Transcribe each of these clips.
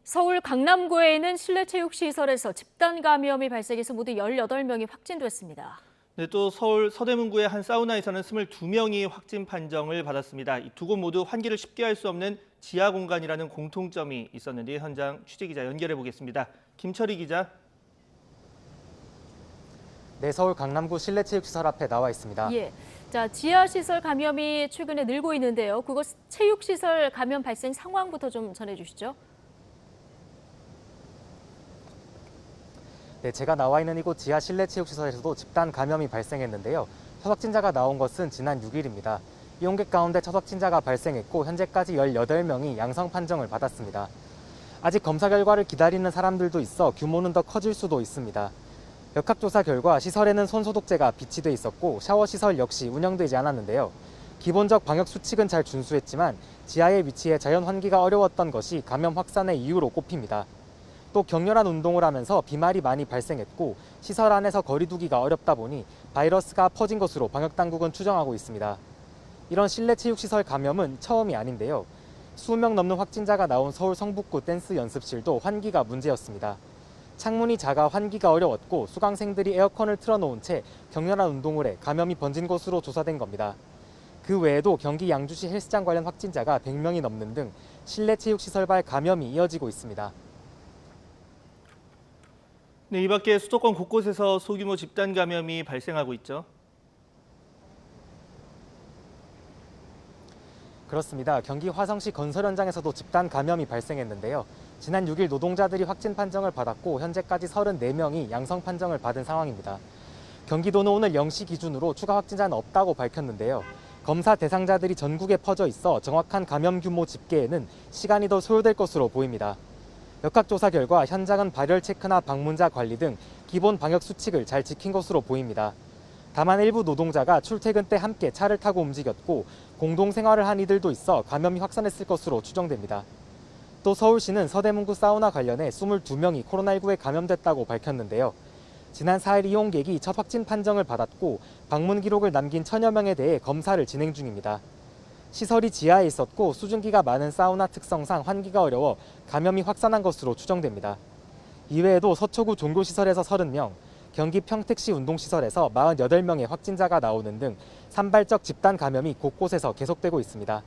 서울 강남구에 있는 실내체육시설에서 집단 감염이 발생해서 모두 18명이 확진됐습니다. 네, 또 서울 서대문구의 한 사우나에서는 22명이 확진 판정을 받았습니다. 이 두 곳 모두 환기를 쉽게 할 수 없는 지하 공간이라는 공통점이 있었는데 현장 취재기자 연결해 보겠습니다. 김철희 기자. 네, 서울 강남구 실내체육시설 앞에 나와 있습니다. 예, 자 지하시설 감염이 최근에 늘고 있는데요. 그곳 체육시설 감염 발생 상황부터 좀 전해주시죠. 네, 제가 나와 있는 이곳 지하 실내체육시설에서도 집단 감염이 발생했는데요. 첫 확진자가 나온 것은 지난 6일입니다. 이용객 가운데 첫 확진자가 발생했고 현재까지 18명이 양성 판정을 받았습니다. 아직 검사 결과를 기다리는 사람들도 있어 규모는 더 커질 수도 있습니다. 역학조사 결과 시설에는 손소독제가 비치돼 있었고 샤워시설 역시 운영되지 않았는데요. 기본적 방역 수칙은 잘 준수했지만 지하에 위치해 자연 환기가 어려웠던 것이 감염 확산의 이유로 꼽힙니다. 또 격렬한 운동을 하면서 비말이 많이 발생했고 시설 안에서 거리 두기가 어렵다 보니 바이러스가 퍼진 것으로 방역당국은 추정하고 있습니다. 이런 실내체육시설 감염은 처음이 아닌데요. 수명 넘는 확진자가 나온 서울 성북구 댄스 연습실도 환기가 문제였습니다. 창문이 작아 환기가 어려웠고 수강생들이 에어컨을 틀어놓은 채 격렬한 운동을 해 감염이 번진 것으로 조사된 겁니다. 그 외에도 경기 양주시 헬스장 관련 확진자가 100명이 넘는 등 실내체육시설발 감염이 이어지고 있습니다. 네, 이 밖에 수도권 곳곳에서 소규모 집단 감염이 발생하고 있죠. 그렇습니다. 경기 화성시 건설 현장에서도 집단 감염이 발생했는데요. 지난 6일 노동자들이 확진 판정을 받았고 현재까지 34명이 양성 판정을 받은 상황입니다. 경기도는 오늘 0시 기준으로 추가 확진자는 없다고 밝혔는데요. 검사 대상자들이 전국에 퍼져 있어 정확한 감염 규모 집계에는 시간이 더 소요될 것으로 보입니다. 역학조사 결과 현장은 발열 체크나 방문자 관리 등 기본 방역 수칙을 잘 지킨 것으로 보입니다. 다만 일부 노동자가 출퇴근 때 함께 차를 타고 움직였고 공동 생활을 한 이들도 있어 감염이 확산했을 것으로 추정됩니다. 또 서울시는 서대문구 사우나 관련해 22명이 코로나19에 감염됐다고 밝혔는데요. 지난 4일 이용객이 첫 확진 판정을 받았고 방문 기록을 남긴 1000여 명에 대해 검사를 진행 중입니다. 시설이 지하에 있었고 수증기가 많은 사우나 특성상 환기가 어려워 감염이 확산한 것으로 추정됩니다. 이외에도 서초구 종교시설에서 30명, 경기 평택시 운동시설에서 48명의 확진자가 나오는 등 산발적 집단 감염이 곳곳에서 계속되고 있습니다.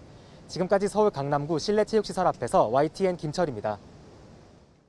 지금까지 서울 강남구 실내체육시설 앞에서 YTN 김철입니다.